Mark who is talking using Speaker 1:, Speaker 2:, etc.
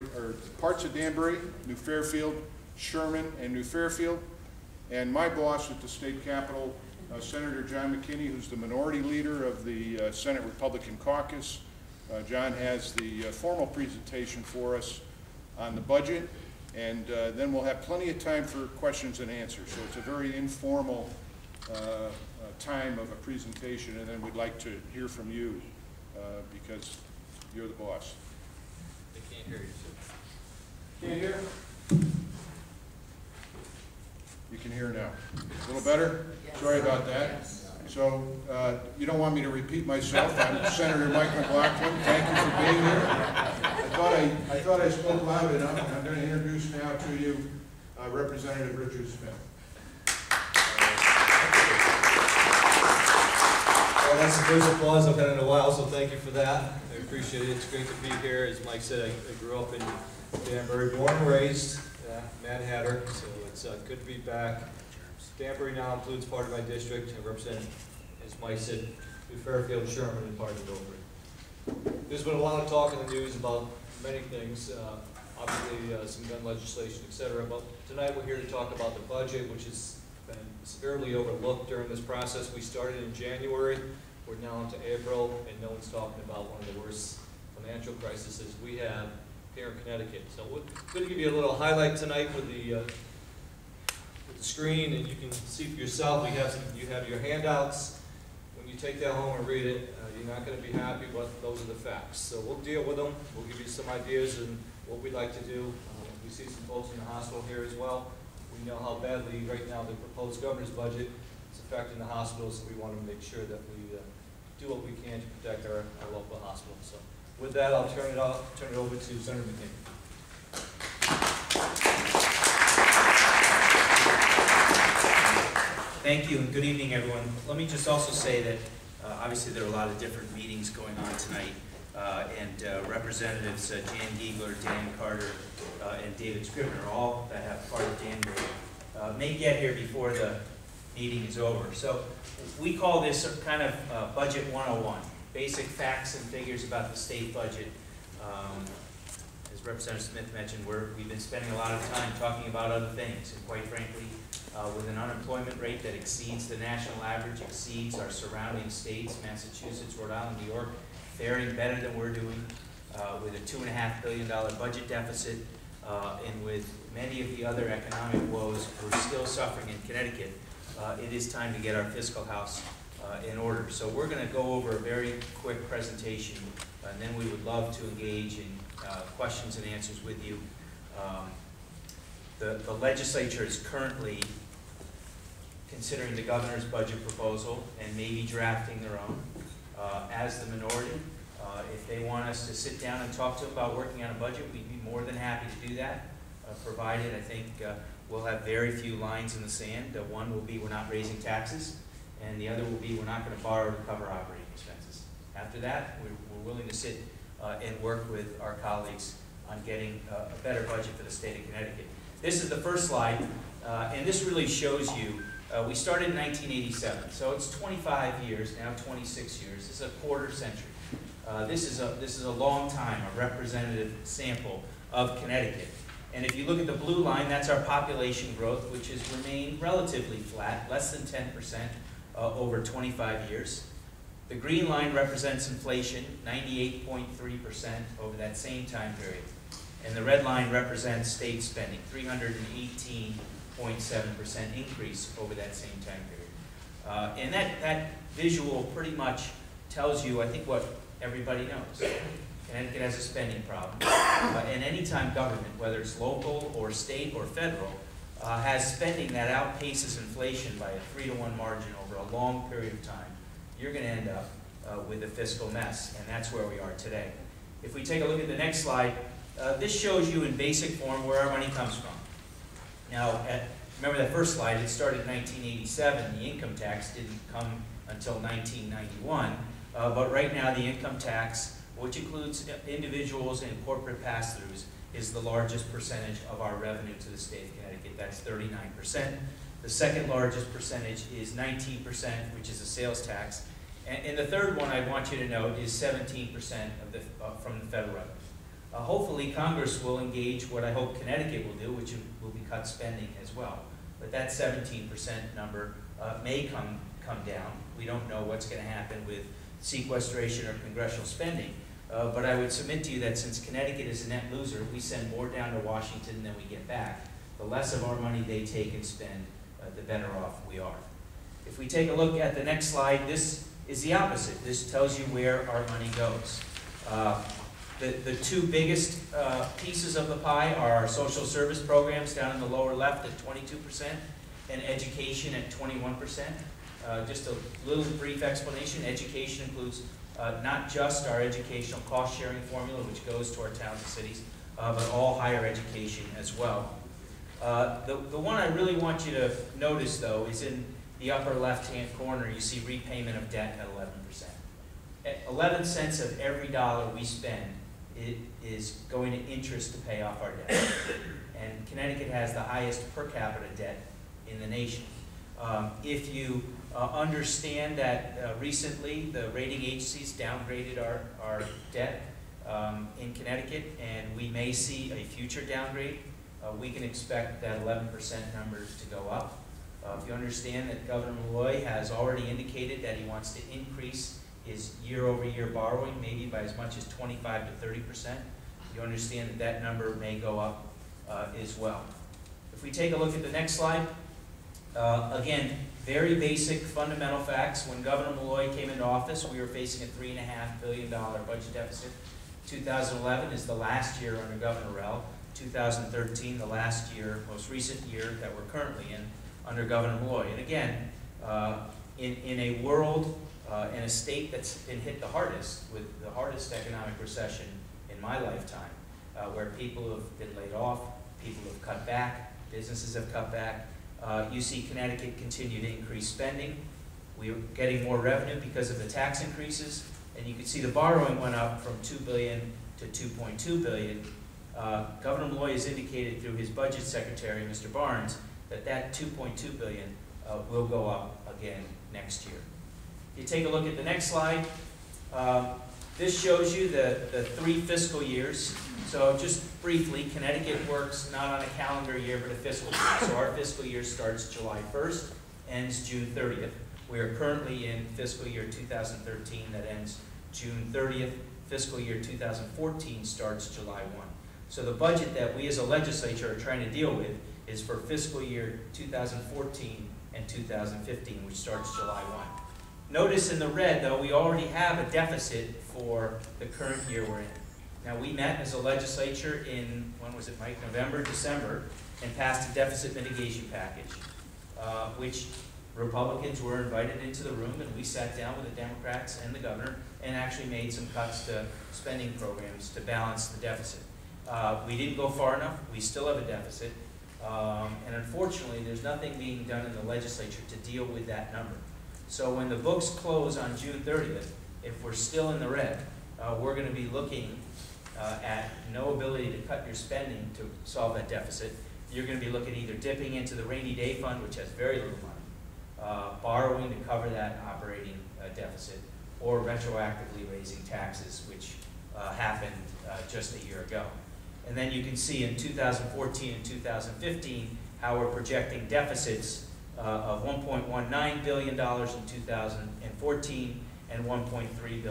Speaker 1: or parts of Danbury, New Fairfield, Sherman, and New Fairfield. And my boss at the state capitol, Senator John McKinney, who's the minority leader of the Senate Republican caucus. John has the formal presentation for us on the budget, and then we'll have plenty of time for questions and answers. So it's a very informal time of a presentation, and then we'd like to hear from you because you're the boss.
Speaker 2: I can't hear you.
Speaker 1: Can't hear? You can hear now. A little better? Yes. Sorry about that. Yes. So you don't want me to repeat myself. I'm Senator Mike McLaughlin. Thank you for being here. I thought I spoke loud enough, and I'm going to introduce now to you Representative Richard Smith.
Speaker 2: Well, that's the first applause I've had in a while, so thank you for that. I appreciate it. It's great to be here. As Mike said, I grew up in Danbury, born and raised, Mad Hatter, so it's good to be back. Danbury now includes part of my district. I represent, as Mike said, New Fairfield, Sherman, and part of Danbury. There's been a lot of talk in the news about many things, obviously some gun legislation, etc. But tonight we're here to talk about the budget, which has been severely overlooked during this process. We started in January, we're now into April, and no one's talking about one of the worst financial crises we have here in Connecticut. So we're going to give you a little highlight tonight with the screen, and you can see for yourself. You have your handouts. When you take that home and read it, you're not going to be happy, but those are the facts. So we'll deal with them. We'll give you some ideas and what we'd like to do. We see some folks in the hospital here as well. We know how badly right now the proposed governor's budget is affecting the hospitals, so we want to make sure that we do what we can to protect our local hospitals. So with that, I'll turn it over to Senator McKinney.
Speaker 3: Thank you, and good evening, everyone. Let me just also say that obviously there are a lot of different meetings going on tonight, and Representatives Jan Giegler, Dan Carter, and David Scribner, all that have part of Danbury, may get here before the meeting is over. So we call this kind of Budget 101, basic facts and figures about the state budget. As Representative Smith mentioned, we've been spending a lot of time talking about other things, and quite frankly, with an unemployment rate that exceeds the national average, exceeds our surrounding states, Massachusetts, Rhode Island, New York, faring better than we're doing, with a $2.5 billion budget deficit, and with many of the other economic woes we're still suffering in Connecticut, it is time to get our fiscal house in order. So we're going to go over a very quick presentation, and then we would love to engage in questions and answers with you. The legislature is currently considering the governor's budget proposal and maybe drafting their own. As the minority, if they want us to sit down and talk to them about working on a budget, we'd be more than happy to do that, provided I think we'll have very few lines in the sand. One will be we're not raising taxes, and the other will be we're not going to borrow to cover operating expenses. After that, we're willing to sit and work with our colleagues on getting a better budget for the state of Connecticut. This is the first slide, and this really shows you, we started in 1987, so it's 25 years, now 26 years. This is a quarter century. This is a long time, a representative sample of Connecticut. And if you look at the blue line, that's our population growth, which has remained relatively flat, less than 10% over 25 years. The green line represents inflation, 98.3% over that same time period. And the red line represents state spending, 318.7% increase over that same time period. And that visual pretty much tells you, I think, what everybody knows. Connecticut has a spending problem. And anytime government, whether it's local or state or federal, has spending that outpaces inflation by a 3-to-1 margin over a long period of time, you're going to end up with a fiscal mess, and that's where we are today. If we take a look at the next slide, this shows you in basic form where our money comes from. Now, remember that first slide, it started in 1987. The income tax didn't come until 1991, but right now the income tax, which includes individuals and corporate pass-throughs, is the largest percentage of our revenue to the state of Connecticut. That's 39%. The second largest percentage is 19%, which is a sales tax. And the third one I want you to note is 17% from the federal revenue. Hopefully, Congress will engage what I hope Connecticut will do, which will be cut spending as well. But that 17% number may come down. We don't know what's going to happen with sequestration or congressional spending. But I would submit to you that since Connecticut is a net loser, we send more down to Washington than we get back. The less of our money they take and spend, the better off we are. If we take a look at the next slide, this is the opposite. This tells you where our money goes. The two biggest pieces of the pie are our social service programs down in the lower left at 22% and education at 21%. Just a little brief explanation. Education includes not just our educational cost-sharing formula, which goes to our towns and cities, but all higher education as well. The one I really want you to notice, though, is in the upper left-hand corner. You see repayment of debt at 11%. At 11 cents of every dollar we spend, it is going to interest to pay off our debt. And Connecticut has the highest per capita debt in the nation. If you understand that recently the rating agencies downgraded our debt in Connecticut, and we may see a future downgrade, we can expect that 11% number to go up. If you understand that Governor Malloy has already indicated that he wants to increase his year-over-year borrowing, maybe by as much as 25 to 30%, you understand that that number may go up as well. If we take a look at the next slide, again, very basic fundamental facts. When Governor Malloy came into office, we were facing a $3.5 billion budget deficit. 2011 is the last year under Governor Rell. 2013, the last year, most recent year that we're currently in under Governor Malloy. And again, in a world, in a state that's been hit the hardest, with the hardest economic recession in my lifetime, where people have been laid off, people have cut back, businesses have cut back, you see Connecticut continue to increase spending. We're getting more revenue because of the tax increases, and you can see the borrowing went up from $2 billion to $2.2 billion. Governor Malloy has indicated through his budget secretary, Mr. Barnes, that $2.2 billion will go up again next year. If you take a look at the next slide, this shows you the 3 fiscal years. So just briefly, Connecticut works not on a calendar year, but a fiscal year. So our fiscal year starts July 1st, ends June 30th. We are currently in fiscal year 2013 that ends June 30th. Fiscal year 2014 starts July 1. So the budget that we as a legislature are trying to deal with is for fiscal year 2014 and 2015, which starts July 1. Notice in the red, though, we already have a deficit for the current year we're in. Now, we met as a legislature in, when was it, Mike? November, December, and passed a deficit mitigation package, which Republicans were invited into the room, and we sat down with the Democrats and the governor and actually made some cuts to spending programs to balance the deficit. We didn't go far enough. We still have a deficit. And unfortunately, there's nothing being done in the legislature to deal with that number. So when the books close on June 30th, if we're still in the red, we're going to be looking at no ability to cut your spending to solve that deficit. You're going to be looking either dipping into the rainy day fund, which has very little money, borrowing to cover that operating deficit, or retroactively raising taxes, which happened just a year ago. And then you can see in 2014 and 2015 how we're projecting deficits of $1.19 billion in 2014 and $1.3 billion